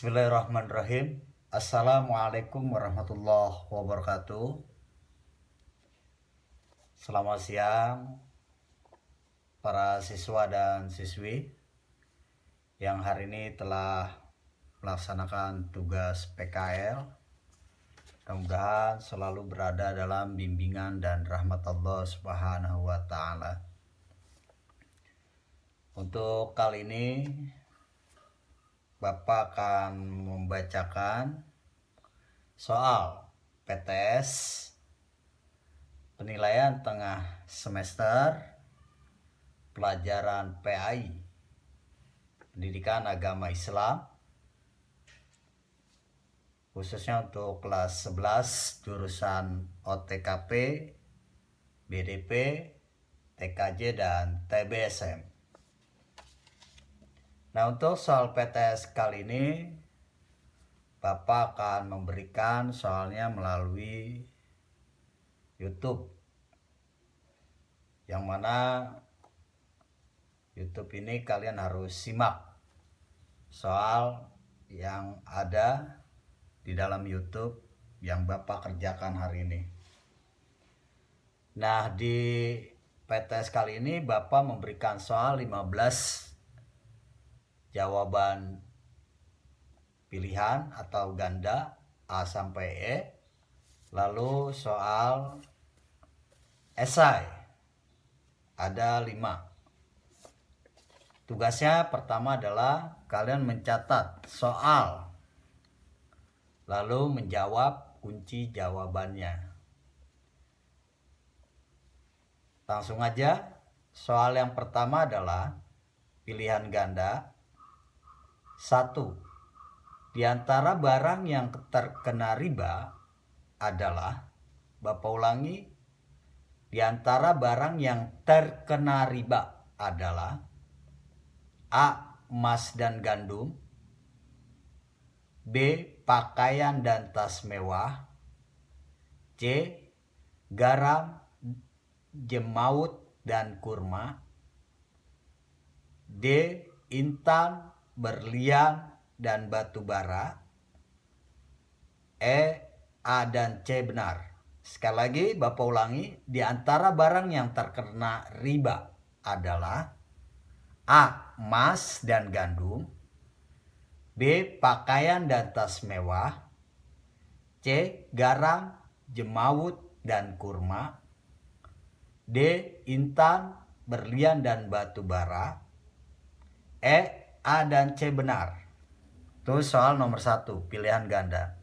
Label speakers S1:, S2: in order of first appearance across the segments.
S1: Bismillahirrahmanirrahim. Assalamualaikum warahmatullahi wabarakatuh. Selamat siang para siswa dan siswi yang hari ini telah melaksanakan tugas PKL. Mudah-mudahan selalu berada dalam bimbingan dan rahmat Allah Subhanahu wa taala. Untuk kali ini Bapak akan membacakan soal PTS penilaian tengah semester pelajaran PAI Pendidikan Agama Islam, khususnya untuk kelas 11 jurusan OTKP, BDP, TKJ, dan TBSM. Nah, untuk soal PTS kali ini Bapak akan memberikan soalnya melalui YouTube, yang mana YouTube ini kalian harus simak soal yang ada di dalam YouTube yang Bapak kerjakan hari ini. Nah, di PTS kali ini Bapak memberikan soal 15 jawaban pilihan atau ganda A sampai E, lalu soal esai ada 5. Tugasnya pertama adalah kalian mencatat soal lalu menjawab kunci jawabannya. Langsung aja, soal yang pertama adalah pilihan ganda. 1. Di antara barang yang terkena riba adalah, Bapak ulangi, di antara barang yang terkena riba adalah A. Emas dan gandum, B. Pakaian dan tas mewah, C. Garam, jemaut dan kurma, D. Intan, berlian, dan batu bara, E. A dan C benar. Sekali lagi Bapak ulangi, di antara barang yang terkena riba adalah A. Emas dan gandum, B. Pakaian dan tas mewah, C. Garam, jemaut, dan kurma, D. Intan, berlian, dan batu bara, E. A dan C benar. Itu soal nomor 1, pilihan ganda.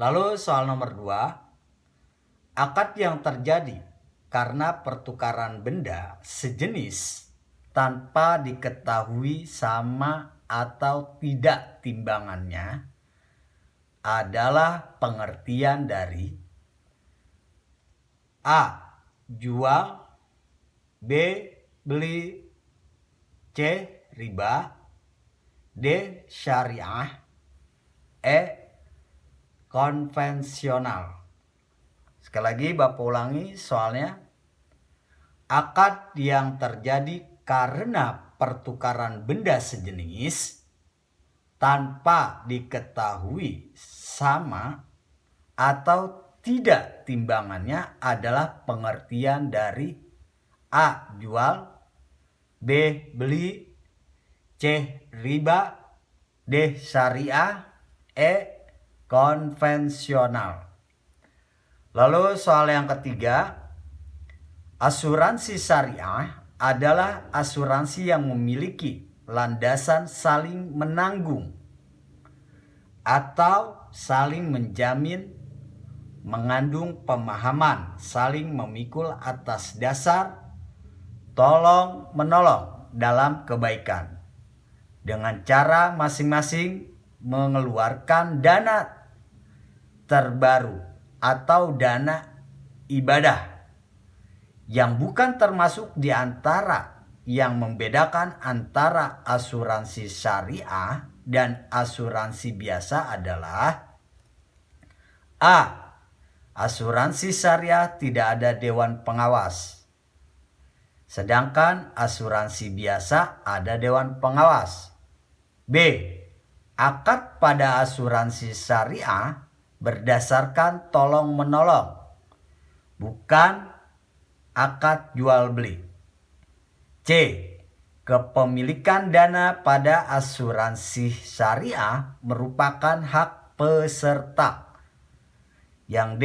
S1: Lalu soal nomor 2, akad yang terjadi karena pertukaran benda sejenis tanpa diketahui sama atau tidak timbangannya adalah pengertian dari A. Jual, B. Beli, C. Riba, D. Syariah, E. Konvensional. Sekali lagi Bapak ulangi soalnya. Akad yang terjadi karena pertukaran benda sejenis tanpa diketahui sama atau tidak timbangannya adalah pengertian dari A. Jual, B. Beli, C. Riba, D. Syariah, E. Konvensional. Lalu soal yang ketiga, asuransi syariah adalah asuransi yang memiliki landasan saling menanggung atau saling menjamin, mengandung pemahaman saling memikul atas dasar tolong menolong dalam kebaikan, dengan cara masing-masing mengeluarkan dana terbaru atau dana ibadah, yang bukan termasuk di antara yang membedakan antara asuransi syariah dan asuransi biasa adalah A. Asuransi syariah tidak ada dewan pengawas, sedangkan asuransi biasa ada dewan pengawas. B. akad pada asuransi syariah berdasarkan tolong-menolong, bukan akad jual beli. C. Kepemilikan dana pada asuransi syariah merupakan hak peserta. Yang D.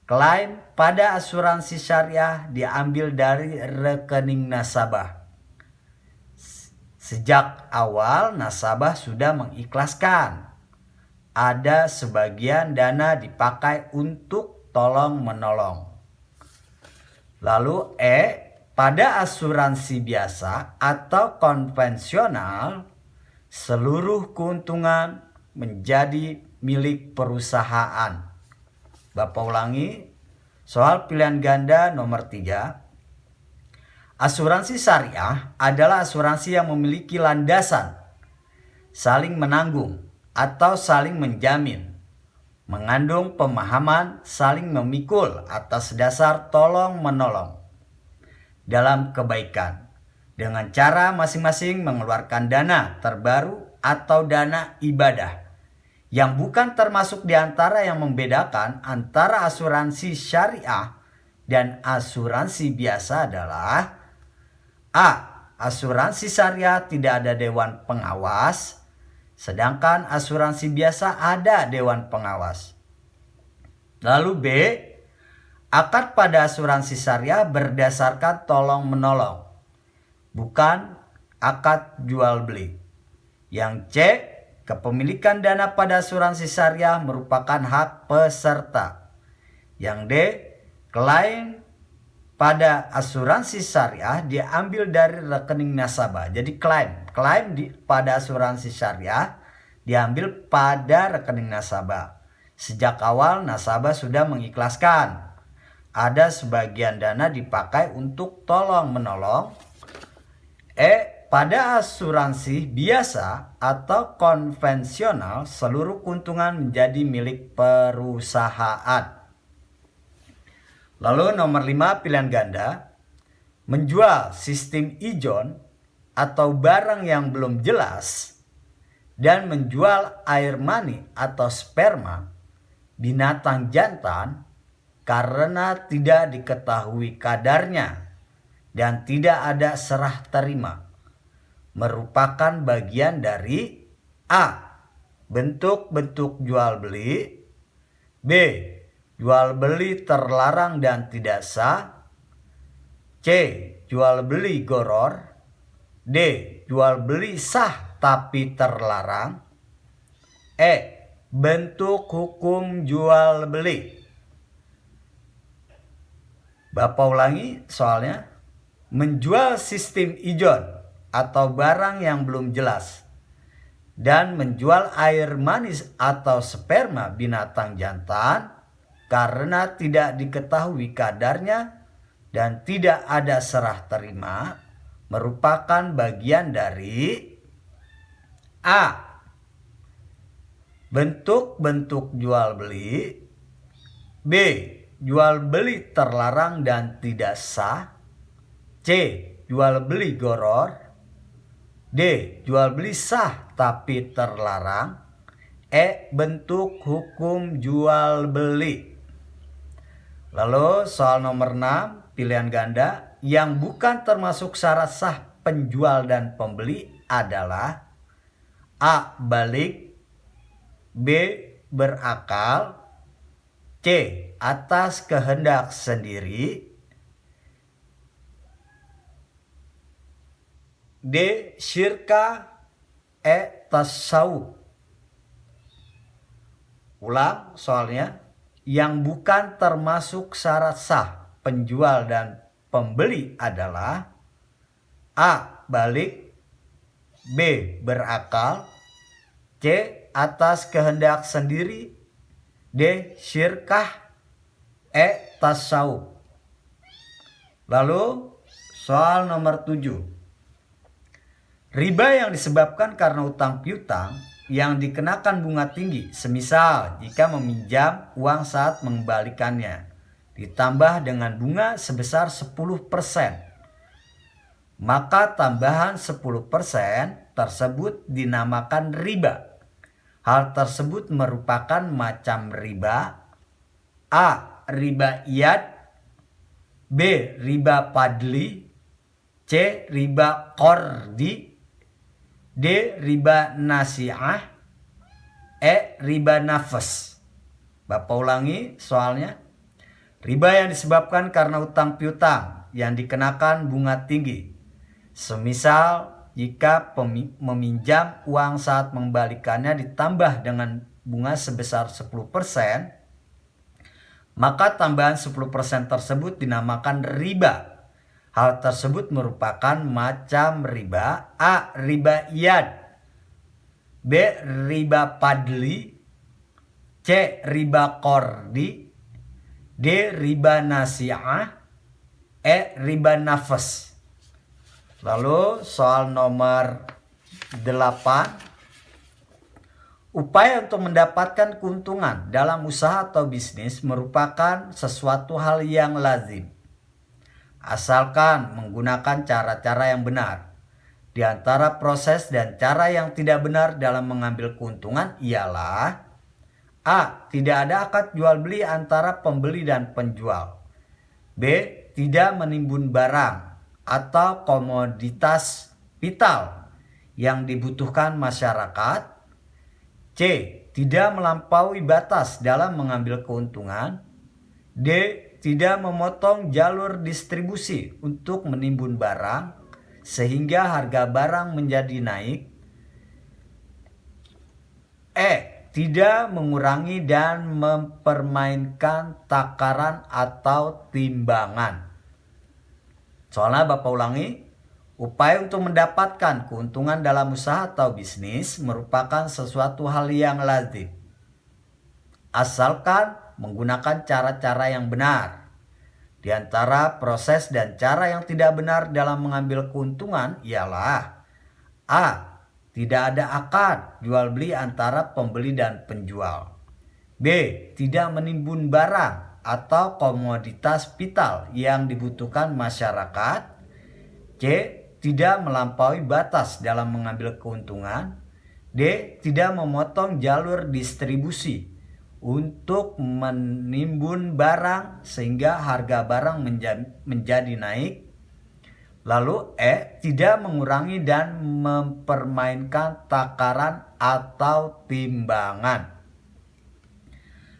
S1: Klaim pada asuransi syariah diambil dari rekening nasabah. Sejak awal nasabah sudah mengikhlaskan. Ada sebagian dana dipakai untuk tolong-menolong. Lalu E. Pada asuransi biasa atau konvensional, seluruh keuntungan menjadi milik perusahaan. Bapak ulangi, soal pilihan ganda nomor 3. Asuransi syariah adalah asuransi yang memiliki landasan saling menanggung atau saling menjamin, mengandung pemahaman saling memikul atas dasar tolong-menolong dalam kebaikan, dengan cara masing-masing mengeluarkan dana terbaru atau dana ibadah, yang bukan termasuk di antara yang membedakan antara asuransi syariah dan asuransi biasa adalah A. Asuransi syariah tidak ada dewan pengawas, sedangkan asuransi biasa ada dewan pengawas. Lalu B. Akad pada asuransi syariah berdasarkan tolong-menolong, bukan akad jual beli. Yang C. Kepemilikan dana pada asuransi syariah merupakan hak peserta. Yang D. Klaim pada asuransi syariah diambil dari rekening nasabah. Jadi klaim pada asuransi syariah diambil pada rekening nasabah. Sejak awal nasabah sudah mengikhlaskan. Ada sebagian dana dipakai untuk tolong-menolong. E. Pada asuransi biasa atau konvensional, seluruh keuntungan menjadi milik perusahaan. Lalu nomor 5 pilihan ganda, menjual sistem ijon atau barang yang belum jelas dan menjual air mani atau sperma binatang jantan karena tidak diketahui kadarnya dan tidak ada serah terima merupakan bagian dari A. Bentuk-bentuk jual beli, B. Jual beli terlarang dan tidak sah, C. Jual beli goror, D. Jual beli sah tapi terlarang, E. Bentuk hukum jual beli. Bapak ulangi soalnya. Menjual sistem ijon atau barang yang belum jelas dan menjual air manis atau sperma binatang jantan karena tidak diketahui kadarnya dan tidak ada serah terima merupakan bagian dari A. Bentuk-bentuk jual beli, B. Jual beli terlarang dan tidak sah, C. Jual beli goror, D. Jual beli sah tapi terlarang, E. Bentuk hukum jual beli. Lalu soal nomor 6 pilihan ganda, yang bukan termasuk syarat sah penjual dan pembeli adalah A. Balik, B. Berakal, C. Atas kehendak sendiri, D. Syirka, E. Tasawuf. Ulang soalnya. Yang bukan termasuk syarat sah penjual dan pembeli adalah A. Balik, B. Berakal, C. Atas kehendak sendiri, D. Syirkah, E. Tasawuf. Lalu soal nomor 7. Riba yang disebabkan karena utang piutang yang dikenakan bunga tinggi, semisal jika meminjam uang saat mengembalikannya, ditambah dengan bunga sebesar 10%. Maka tambahan 10% tersebut dinamakan riba Hal tersebut merupakan macam riba. A. Riba iyad. B. Riba fadli. C. Riba qardi. D. Riba nasi'ah. E. Riba nafas. Bapak ulangi soalnya. Riba yang disebabkan karena utang piutang yang dikenakan bunga tinggi. Semisal jika meminjam uang saat mengembalikannya ditambah dengan bunga sebesar 10%, maka tambahan 10% tersebut dinamakan riba. Hal tersebut merupakan macam riba. A. Riba iyad. B. Riba fadli. C. Riba qardi. D. Riba nasi'ah. E. Riba nafas. Lalu soal nomor 8. Upaya untuk mendapatkan keuntungan dalam usaha atau bisnis merupakan sesuatu hal yang lazim, asalkan menggunakan cara-cara yang benar. Di antara proses dan cara yang tidak benar dalam mengambil keuntungan ialah: A. Tidak ada akad jual beli antara pembeli dan penjual. B. Tidak menimbun barang atau komoditas vital yang dibutuhkan masyarakat. C. Tidak melampaui batas dalam mengambil keuntungan. D. Tidak memotong jalur distribusi untuk menimbun barang sehingga harga barang menjadi naik. E. Tidak mengurangi dan mempermainkan takaran atau timbangan. Soalnya Bapak ulangi, upaya untuk mendapatkan keuntungan dalam usaha atau bisnis merupakan sesuatu hal yang lazim, asalkan menggunakan cara-cara yang benar. Di antara proses dan cara yang tidak benar dalam mengambil keuntungan ialah: A. Tidak ada akad jual beli antara pembeli dan penjual. B. Tidak menimbun barang atau komoditas vital yang dibutuhkan masyarakat. C. Tidak melampaui batas dalam mengambil keuntungan. D. Tidak memotong jalur distribusi untuk menimbun barang sehingga harga barang menjadi naik. Lalu E. Tidak mengurangi dan mempermainkan takaran atau timbangan.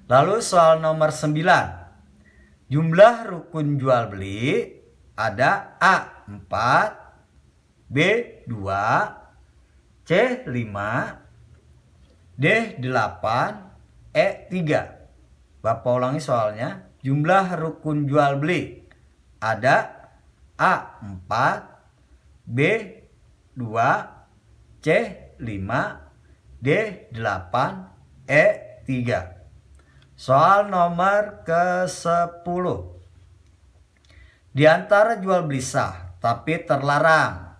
S1: Lalu soal nomor 9. Jumlah rukun jual beli ada: A. 4, B. 2, C. 5, D. 8, E. 3. Bapak ulangi soalnya. Jumlah rukun jual beli ada: A. 4, B. 2, C. 5, D. 8, E. 3. Soal nomor ke-10. Di antara jual beli sah tapi terlarang: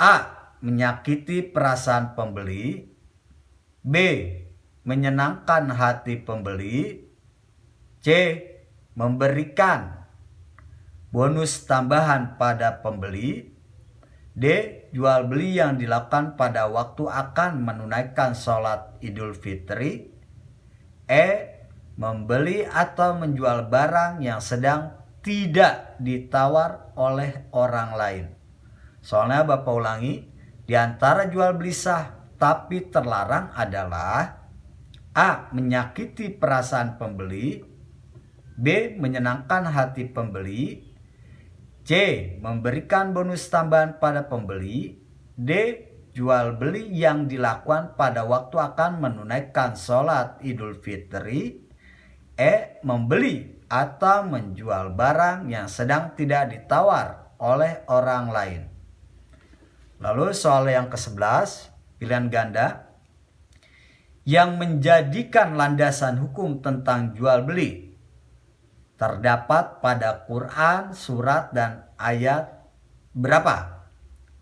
S1: A. Menyakiti perasaan pembeli. B. Menyenangkan hati pembeli. C. Memberikan bonus tambahan pada pembeli. D. Jual beli yang dilakukan pada waktu akan menunaikan sholat Idul Fitri. E. Membeli atau menjual barang yang sedang tidak ditawar oleh orang lain. Soalnya Bapak ulangi, di antara jual beli sah tapi terlarang adalah: A. Menyakiti perasaan pembeli. B. Menyenangkan hati pembeli. C. Memberikan bonus tambahan pada pembeli. D. Jual beli yang dilakukan pada waktu akan menunaikan sholat Idul Fitri. E. Membeli atau menjual barang yang sedang tidak ditawar oleh orang lain. Lalu soal yang ke-11, pilihan ganda. Yang menjadikan landasan hukum tentang jual beli terdapat pada Quran, surat dan ayat berapa?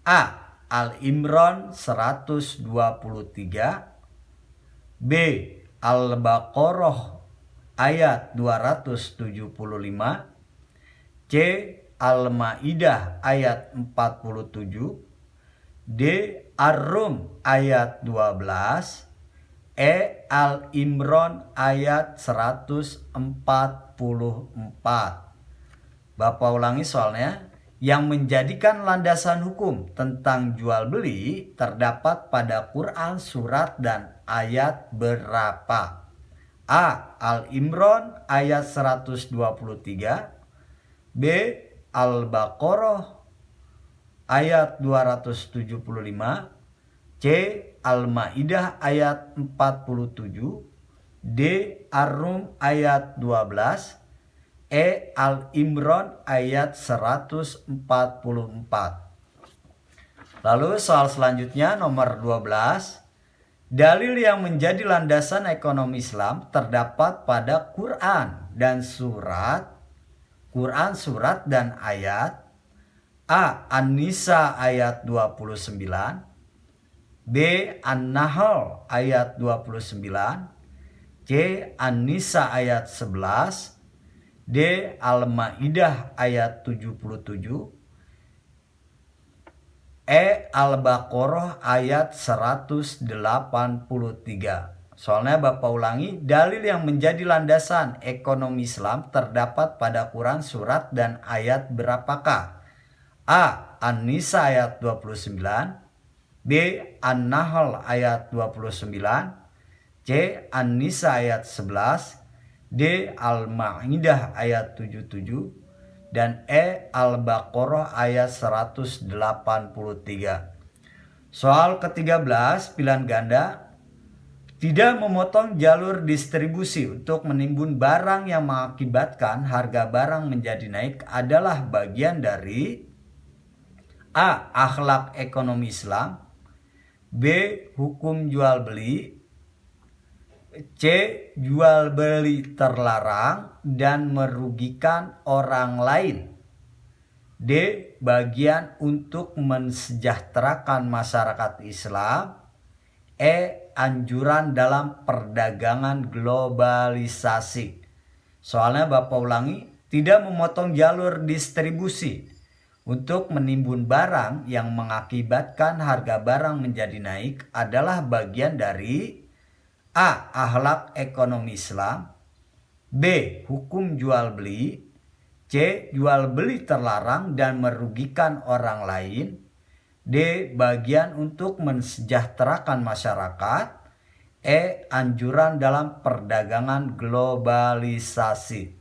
S1: A. Al-Imran 123. B. Al-Baqarah ayat 275. C. Al-Maidah ayat 47. D. Ar-Rum ayat 12, E. Al-Imran ayat 144. Bapak ulangi soalnya. Yang menjadikan landasan hukum tentang jual beli terdapat pada Quran surat dan ayat berapa? A. Al-Imran ayat 123, B. Al-Baqarah ayat 275, C. Al-Maidah ayat 47, D. Ar-Rum ayat 12, E. Al-Imran ayat 144. Lalu soal selanjutnya nomor 12. Dalil yang menjadi landasan ekonomi Islam terdapat pada Quran surat dan ayat. A. An-Nisa ayat 29, B. An-Nahl ayat 29, C. An-Nisa ayat 11, D. Al-Maidah ayat 77, E. Al-Baqarah ayat 183. Soalnya Bapak ulangi, dalil yang menjadi landasan ekonomi Islam terdapat pada Quran surat dan ayat berapakah? A. An-Nisa ayat 29, B. An-Nahl ayat 29, C. An-Nisa ayat 11, D. Al-Maidah ayat 77, dan E. Al-Baqarah ayat 183. Soal ke-13 pilihan ganda. Tidak memotong jalur distribusi untuk menimbun barang yang mengakibatkan harga barang menjadi naik adalah bagian dari A. Akhlak ekonomi Islam, B. Hukum jual beli, C. Jual beli terlarang dan merugikan orang lain, D. Bagian untuk mensejahterakan masyarakat Islam, E. Anjuran dalam perdagangan globalisasi. Soalnya Bapak ulangi, tidak memotong jalur distribusi untuk menimbun barang yang mengakibatkan harga barang menjadi naik adalah bagian dari A. Akhlak ekonomi Islam, B. Hukum jual beli, C. Jual beli terlarang dan merugikan orang lain, D. Bagian untuk mensejahterakan masyarakat, E. Anjuran dalam perdagangan globalisasi.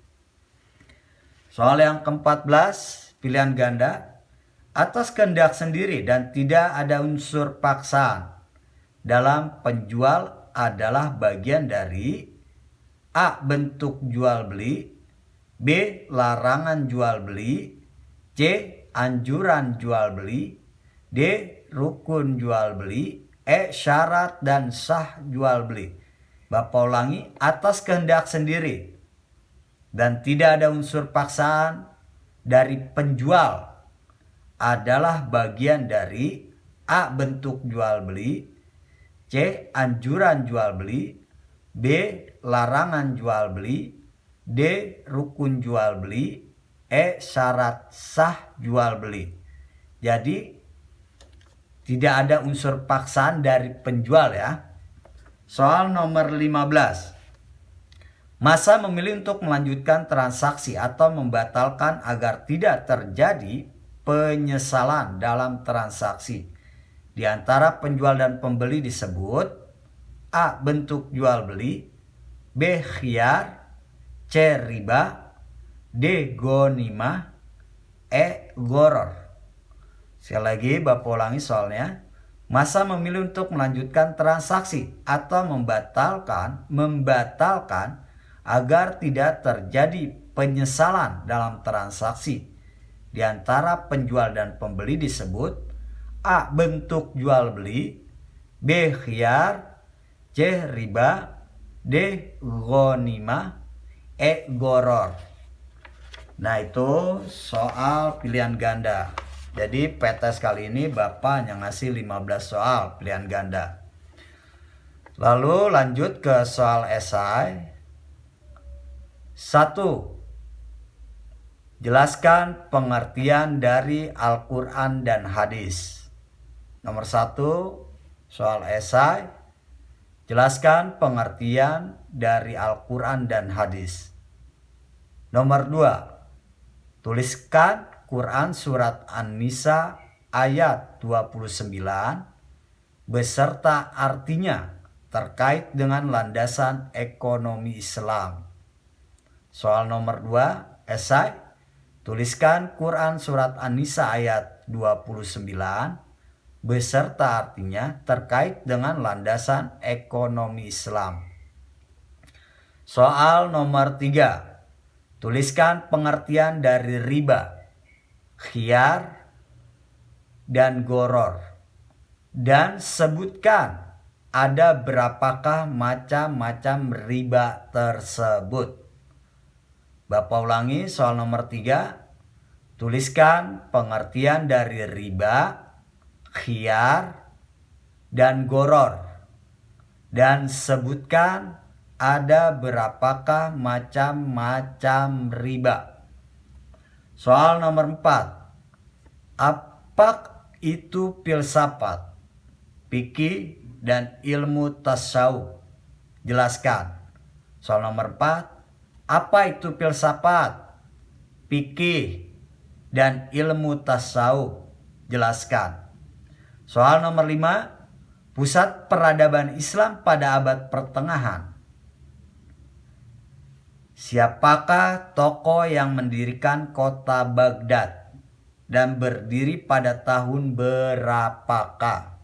S1: Soal yang ke-14 pilihan ganda. Atas kehendak sendiri dan tidak ada unsur paksaan dalam penjual adalah bagian dari A. Bentuk jual beli, B. Larangan jual beli, C. Anjuran jual beli, D. Rukun jual beli, E. Syarat dan sah jual beli. Bapak ulangi, atas kehendak sendiri dan tidak ada unsur paksaan dari penjual adalah bagian dari A. Bentuk jual beli, C. Anjuran jual beli, B. Larangan jual beli, D. Rukun jual beli, E. Syarat sah jual beli. Jadi tidak ada unsur paksaan dari penjual ya. Soal nomor 15. Masa memilih untuk melanjutkan transaksi atau membatalkan agar tidak terjadi penyesalan dalam transaksi. Di antara penjual dan pembeli disebut A. Bentuk jual beli, B. Khiyar, C. Riba, D. Ghanimah, E. Gharar. Sekali lagi Bapak ulangi soalnya. Masa memilih untuk melanjutkan transaksi atau membatalkan agar tidak terjadi penyesalan dalam transaksi. Di antara penjual dan pembeli disebut A. Bentuk jual beli, B. Khiyar, C. Riba, D. Ghanimah, E. Gharar. Nah itu soal pilihan ganda. Jadi PTS kali ini Bapak hanya ngasih 15 soal pilihan ganda. Lalu lanjut ke soal esai. 1. Jelaskan pengertian dari Al-Quran dan hadis. Nomor 1, soal esai. Jelaskan pengertian dari Al-Quran dan hadis. Nomor 2, tuliskan Quran surat An-Nisa ayat 29 beserta artinya terkait dengan landasan ekonomi Islam. Soal nomor 2, esai. Tuliskan Quran surat An-Nisa ayat 29 beserta artinya terkait dengan landasan ekonomi Islam. Soal nomor 3. Tuliskan pengertian dari riba, khiyar, dan goror. Dan sebutkan ada berapakah macam-macam riba tersebut. Bapak ulangi soal nomor 3. Tuliskan pengertian dari riba, khiyar, dan goror. Dan sebutkan ada berapakah macam-macam riba. Soal nomor 4. Apa itu filsafat, fikih, dan ilmu tasawuf? Jelaskan. Soal nomor 4. Apa itu filsafat, fikih, dan ilmu tasawuf? Jelaskan. Soal nomor 5. Pusat peradaban Islam pada abad pertengahan. Siapakah tokoh yang mendirikan kota Baghdad dan berdiri pada tahun berapakah?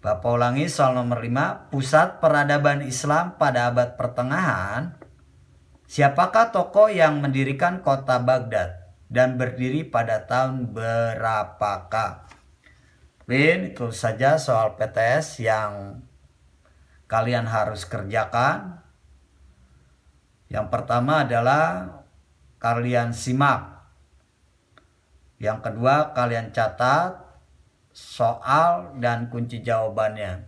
S1: Bapak ulangi soal nomor 5. Pusat peradaban Islam pada abad pertengahan. Siapakah tokoh yang mendirikan kota Baghdad dan berdiri pada tahun berapakah? Itu saja soal PTS yang kalian harus kerjakan. Yang pertama adalah kalian simak. Yang kedua kalian catat soal dan kunci jawabannya.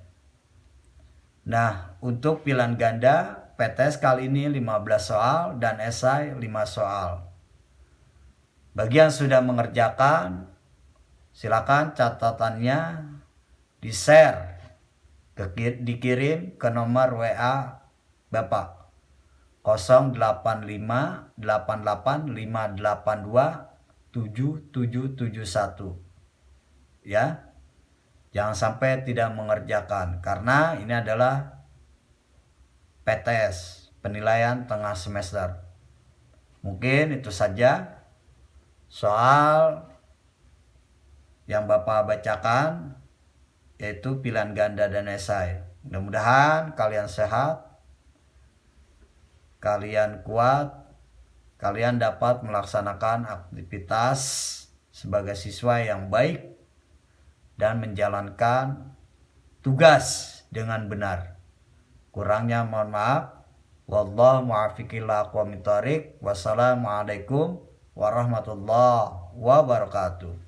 S1: Nah, untuk pilihan ganda PTS kali ini 15 soal dan esai 5 soal. Bagi yang sudah mengerjakan, silakan catatannya di-share, dikirim ke nomor WA Bapak 085885827771. Ya. Jangan sampai tidak mengerjakan karena ini adalah PTS, penilaian tengah semester. Mungkin itu saja soal yang Bapak bacakan, yaitu pilihan ganda dan esai. Mudah-mudahan kalian sehat, kalian kuat, kalian dapat melaksanakan aktivitas sebagai siswa yang baik dan menjalankan tugas dengan benar. Kurangnya mohon maaf. Wallahu muwaffiq ila aqwamit thoriq. Wassalamualaikum warahmatullahi wabarakatuh.